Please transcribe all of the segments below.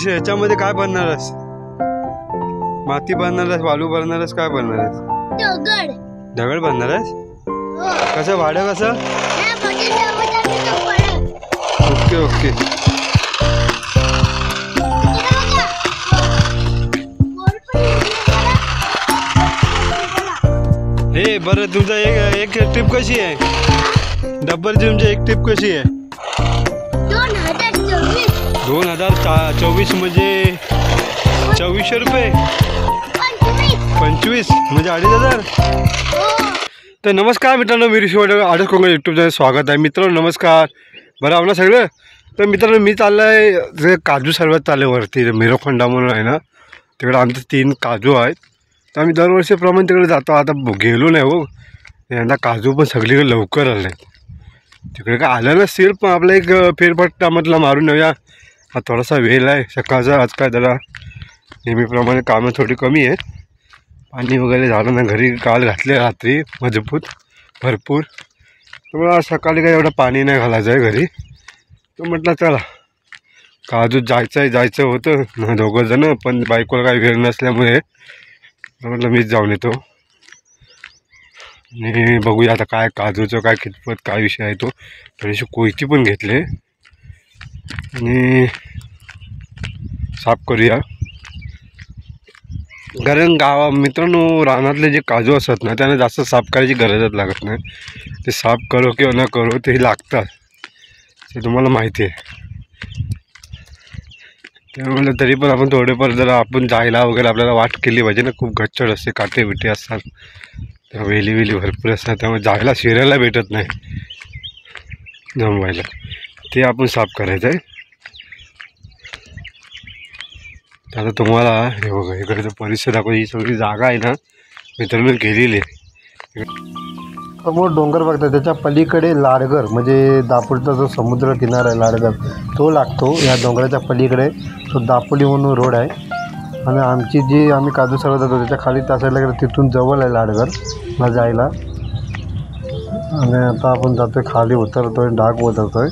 ह्याच्यामध्ये काय बनणार आहेस? माती बनणार आहेस, वाळू बनणार आहेस, काय बनणार आहेस? दगड बनणार आहेस? कसं भाडं कसं? Okay okay. हे बरं, तुमचा एक ट्रिप कशी आहे? डब्बर जिमची एक ट्रिप कशी आहे? 2024 म्हणजे 2400 रुपये, 25 म्हणजे 2500. तर नमस्कार मित्रांनो, मी ऋषी आडस कोंगड यूट्यूब चॅनल स्वागत आहे. मित्रांनो नमस्कार, बरं आपलं सगळं. तर मित्रांनो मी चाललं आहे जे काजू सर्वात चाललं वरती मेरोखंडा म्हणून आहे ना, तिकडे आमचे 3 काजू आहेत. तर आम्ही दरवर्षीप्रमाणे तिकडे जातो. आता गेलो नाही हो, यंदा काजू पण सगळीकडे लवकर आले. तिकडे काय आलं नसेल, पण आपला एक फेरफटका म्हटलं मारून येऊया. हा थोडासा वेळ आहे सकाळचा. आज काय जरा नेहमीप्रमाणे कामं थोडी कमी आहेत. पाणी वगैरे झालं ना, घरी काल घातले रात्री मजबूत भरपूर. त्यामुळे आज सकाळी काय एवढं पाणी नाही घालायचं आहे घरी. तर म्हटलं चला काजू जायचं होतं ना, 2 जण, पण बायकोला काही वेळ नसल्यामुळे म्हटलं मीच जाऊन येतो. आणि बघूया आता काय काजूचं काय कितपत काय विषय आहे तो. थोडीशी कोयती पण घेतले आणि साफ करूया. कारण मित्रांनो रानातले जे काजू असतात ना, त्यांना जास्त साफ करायची गरजच लागत नाही. ते साफ करो किंवा न करो ते लागतात, ते तुम्हाला माहिती आहे. त्यामुळे तरी पण आपण थोडेफार जरा आपण जायला वगैरे आपल्याला वाट केली पाहिजे ना. खूप गच्चड असते, काटे बिटे असतात, तेव्हा वेली भरपूर असतात, त्यामुळे जायला शिरायला भेटत नाही जमवायला. ते आपण साफ करायचं आहे. आता तुम्हाला हे बघा, इकडे परिसर दाखव. ही सगळी जागा आहे ना मित्रांनो गेलेली आहे. समोर डोंगर बघता, त्याच्या पलीकडे लाडघर म्हणजे दापोलीचा जो समुद्र किनारा आहे लाडघर, तो लागतो. या डोंगराच्या पलीकडे तो दापोली म्हणून रोड आहे. आणि आमची जी आम्ही काजू सर्व जातो त्याच्या खाली त्या साईडला गेलं, तिथून जवळ आहे लाडघरला जायला. आणि आता आपण जातोय खाली, उतरतोय, डाग उतरतोय.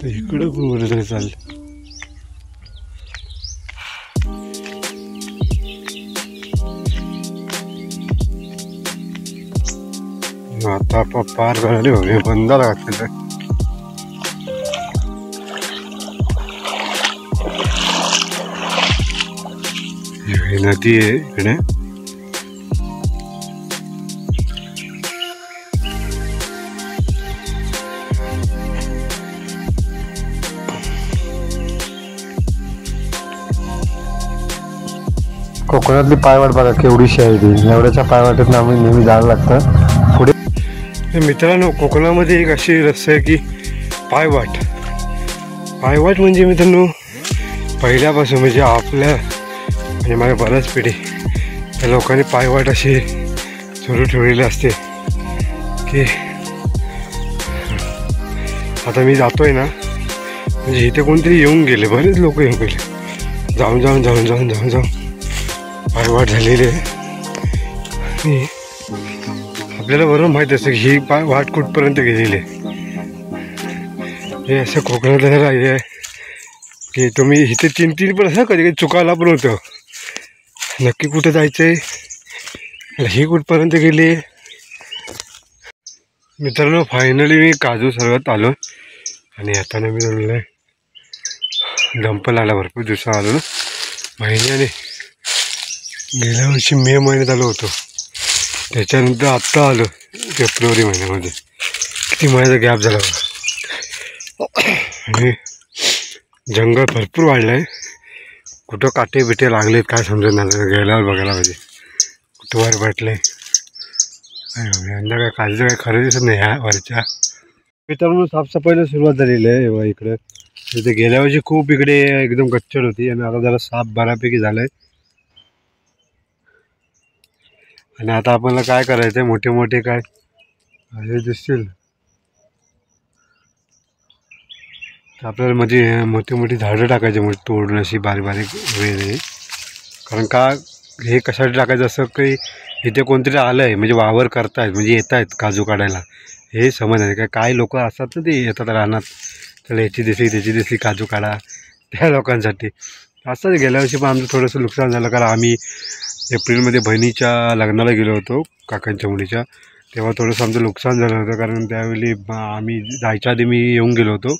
तर इकडं पण बरं चाललं. आता पार झाले हो, हे बंदाला घातलेलं. नदी आहे इकडे. कोकणातली पायवाट बघा केवढीशी आहे ती. एवढ्याच्या पायवाटेतून आम्ही नेहमी जायला लागतं पुढे. मित्रांनो कोकणामध्ये एक अशी रस्ता आहे की पायवाट म्हणजे मित्रांनो पहिल्यापासून म्हणजे आपल्या म्हणजे माझ्या बऱ्याच पिढी त्या लोकांनी पायवाट अशी सुरू ठेवलेली असते की आता मी जातोय ना, म्हणजे इथे कोणतरी येऊन गेले, बरेच लोक येऊन गेले, जाऊन पायवाट झालेली आहे. आणि आपल्याला बरोबर माहीत असतं की ही वाट कुठपर्यंत गेलेली आहे. हे असं कोकणातलं जरा हे आहे की तुम्ही इथे 3 पण असं कधी चुकायला पण होतं, नक्की कुठं जायचं आहे, ही कुठपर्यंत गेली. मित्रांनो फायनली मी काजू सर्वात आलो. आणि आता ना मी जमलं डंपल आला, भरपूर दिवसा आलो ना, महिन्याने. गेल्या वर्षी मे महिन्यात आलो होतो, त्याच्यानंतर आत्ता आलो फेब्रुवारी महिन्यामध्ये. किती महिन्याचा गॅप झाला. आणि जंगल भरपूर वाढलं आहे. कुठं काटे बिटे लागलेत काय समजत नाही, गेल्यावर बघायला पाहिजे कुठं वर भेटले. यंदा काय काजूचं काय खरं दिसत नाही ह्या वरच्या. मित्रांनो साफसफाईला सुरुवात झालेली आहे इकडं. तिथे गेल्या वर्षी खूप इकडे एकदम गच्चड होती आणि आता जरा साफ बऱ्यापैकी झालं आहे. आणि आता आपल्याला काय करायचं आहे, मोठे काय हे दिसतील तर आपल्याला म्हणजे मोठी झाडं टाकायची, तोडून अशी बारीक वेळ. कारण का हे कशासाठी टाकायचं, असं काही इथे कोणतरी आलं आहे म्हणजे वावर करतायत, म्हणजे येत आहेत काजू काढायला, हे समज नाही का. काही लोक असतात ना ते येतात रानात, त्याला याची दिसली त्याची दिसली काजू काढा, त्या लोकांसाठी असंच. गेल्या वर्षी पण आमचं थोडंसं नुकसान झालं, कारण आम्ही एप्रिलमध्ये बहिणीच्या लग्नाला गेलो होतो काकांच्या मुलीच्या, तेव्हा थोडंसं आमचं नुकसान झालं होतं. कारण त्यावेळी आम्ही जायच्या आधी मी येऊन गेलो होतो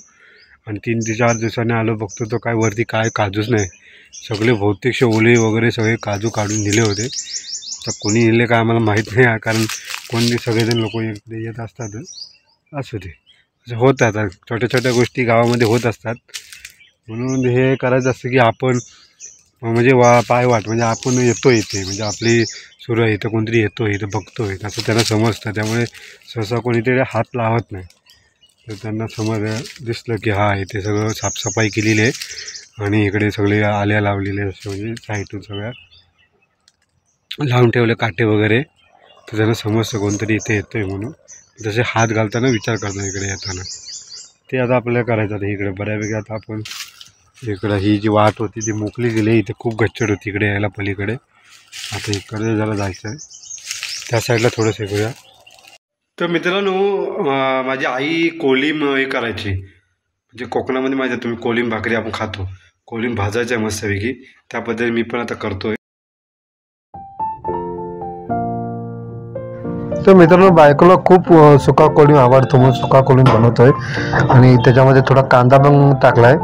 आणि 3 ते 4 दिवसांनी आलो, बघतो तो काय वरती काय काजूच नाही. सगळे बहुतेकशे ओले वगैरे सगळे काजू काढून नेले होते. तर कोणी नेले काय आम्हाला माहीत नाही, कारण कोणी सगळेजण लोक इकडे येत असतात. असू दे, असं होत आता छोट्या छोट्या गोष्टी गावामध्ये होत असतात. म्हणून हे करायचं असतं की आपण म्हणजे पायवाट म्हणजे आपण येतो इथे, म्हणजे आपली सुरू आहे इथं, कोणतरी येतो इथं बघतो आहे असं त्यांना समजतं. त्यामुळे सहसा कोणीतरी हात लावत नाही. तर त्यांना समज दिसलं की हा इथे सगळं साफसफाई केलेली आहे आणि इकडे सगळे आल्या लावलेले असं, म्हणजे साईडून सगळ्या लावून ठेवले काटे वगैरे, तर त्यांना समजतं कोणतरी इथे येतो आहे म्हणून. जसे हात घालताना विचार करतात इकडे येताना. ते आता आपल्याला करायचं आहे इकडे बऱ्यापैकी. आता आपण इकडं ही जी वाट होती ती मोकळी गेली, इथे खूप गच्चड होती इकडे यायला पलीकडे. आता इकडे जरा जायचं आहे, त्या साईडला थोडंसं करूया. तर मित्रांनो, माझी आई कोलिम हे करायची, म्हणजे कोकणामध्ये माझ्या तुम्ही कोलिम भाकरी आपण खातो, कोलिम भाजायचं आहे मस्तपैकी, त्या पद्धतीने मी पण आता करतोय. तर मित्रांनो, बायकोला खूप सुका कोलिम आवडतो म्हणून सुका कोलिम बनवतोय आणि त्याच्यामध्ये थोडा कांदा पण टाकलाय.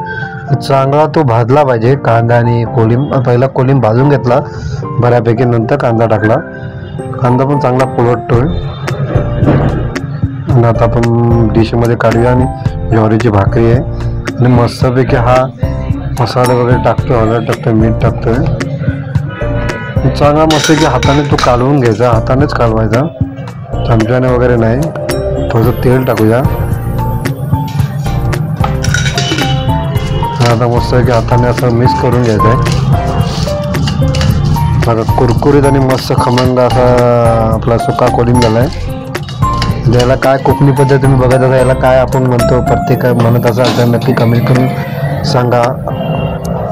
चांगला तो भाजला पाहिजे कांदा आणि कोलिम. पहिला कोलिम भाजून घेतला बऱ्यापैकी, नंतर कांदा टाकला. कांदा पण चांगला पोळटतोय. आणि आता आपण डिशमध्ये काढूया आणि ज्वारीची भाकरी आहे आणि मस्तपैकी हा मसाला वगैरे टाकतो, हळद टाकतो, मीठ टाकतोय. चांगला मस्तपैकी हाताने तो कालवून घ्यायचा, हातानेच कालवायचा, चमच्याने वगैरे नाही. थोडंसं तेल टाकूया. आता मस्तपैकी हाताने असं मिक्स करून घ्यायचं आहे. आता कुरकुरीत आणि मस्त खमंग असा आपला सुका कोलिम झाला आहे. याला काय कोकणी पद्धत तुम्ही बघत असा, याला काय आपण म्हणतो प्रत्येक म्हणत असाल तर नक्की कमेंट करून सांगा.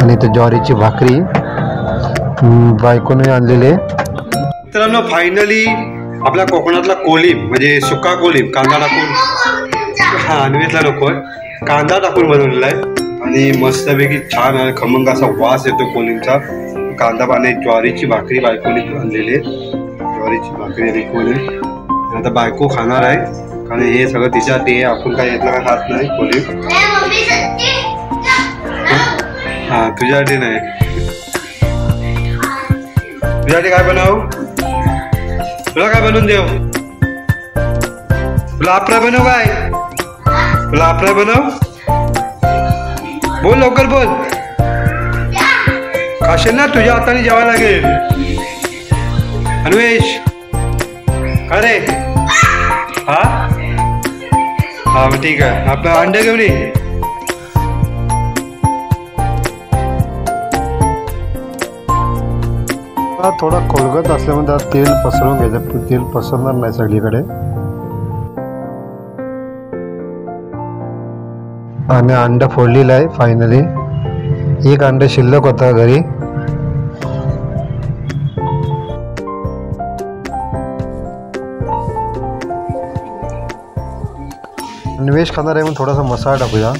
आणि ते ज्वारीची भाकरी बायकोने आणलेली आहे. मित्रांनो, फायनली आपल्या कोकणातला कोलिम म्हणजे सुका कोलिम कांदा टाकून, हा अनवेतला नको आहे, कांदा टाकून बनवलेला आहे आणि मस्तपैकी छान आणि खमंग असा वास येतो कोलिमचा. कांदा पाणी ज्वारीची भाकरी बायकोने आणलेली आहे, ज्वारीची भाकरी आणि कोलिम. आता बायको खाणार आहे, कारण हे सगळं तिच्यासाठी आहे, आपण काय यातलं काय खात नाही कोलिम. हा तुझ्यासाठी नाही, तुझ्यासाठी काय बनव, तुला काय बनवून देऊ, तुला आफ्राय बनव, काय तुला आफ्राय बनव, बोल लवकर बोल. खाशील ना, तुझ्या हाताने जेवायला लागेल. अन्वेष काय रे, हा हा ठीक आहे, आपलं अंडे घेऊन ये. थोडा खोलगट असल्यामुळे त्यात तेल पसरवून घ्यायचं, तेल पसरणार नाही सगळीकडे. आणि अंडा फोडलेला आहे फायनली. एक अंडा शिल्लक होता घरी. अन्वेष खाणार आहे म्हणून थोडासा मसाला टाकूया,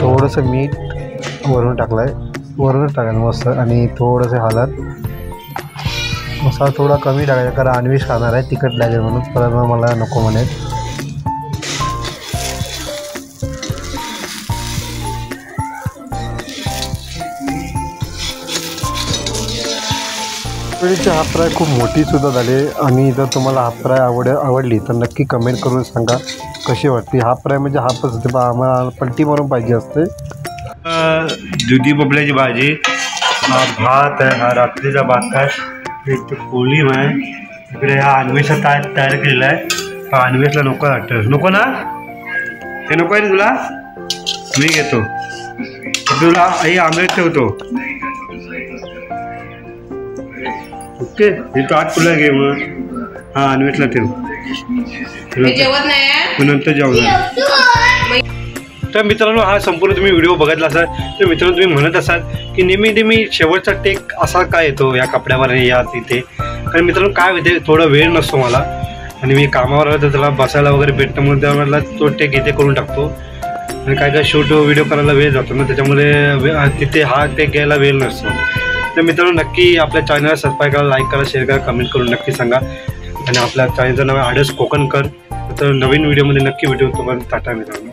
थोडंसं मीठ वरून टाकलाय, वरूनच टाकायचं मस्त, आणि थोडंसं हळद. मसाला थोडा कमी टाकायचा कारण अन्वेष खाणार आहे, तिखट लागेल म्हणून, परत मला नको म्हणेल. कोकणीची हाफ फ्राय खूप मोठी सुद्धा झाली. आणि जर तुम्हाला हाफ फ्राय आवडली तर नक्की कमेंट करून सांगा कशी वाटते. हाफ फ्राय म्हणजे हाफच होते, पण आम्हाला पलटी मारून पाहिजे असते. दुधी भोपळ्याची भाजी, हा भात आहे, हा रात्रीचा भात आहे, एक कोलिम आहे इकडे. हा अन्वेषा तयार केलेला आहे. हा अन्वेषला नको वाटतं, नको ना, ते नको आहे ना तुला, मी घेतो तुला. आई आमलेट ठेवतो, ओके. हे तो आत तुला घे मग. हा अन्वेषला ठेव, नंतर जेवणार. तर मित्रांनो, हा संपूर्ण तुम्ही व्हिडिओ बघितला असाल तर मित्रांनो तुम्ही म्हणत असाल की नेहमी शेवटचा टेक असा काय येतो या कपड्यावर या तिथे. कारण मित्रांनो काय होते, थोडा वेळ नसतो मला, आणि मी कामावर आलो तर त्याला बसायला वगैरे भेटतं म्हणून त्याला तो टेक इथे करून टाकतो. आणि काय काय शूट व्हिडिओ करायला वेळ जातो ना, त्याच्यामुळे तिथे हा टेक घ्यायला वेळ नसतो. तर मित्रांनो नक्की आपल्या चॅनलला सबस्क्राईब करा, लाईक करा, शेअर करा, कमेंट करून नक्की सांगा. आणि आपल्या चॅनलचं नाव आहे आडस कोकणकर. तर नवीन व्हिडिओमध्ये नक्की भेटू. तोपर्यंत टाटा मित्रांनो.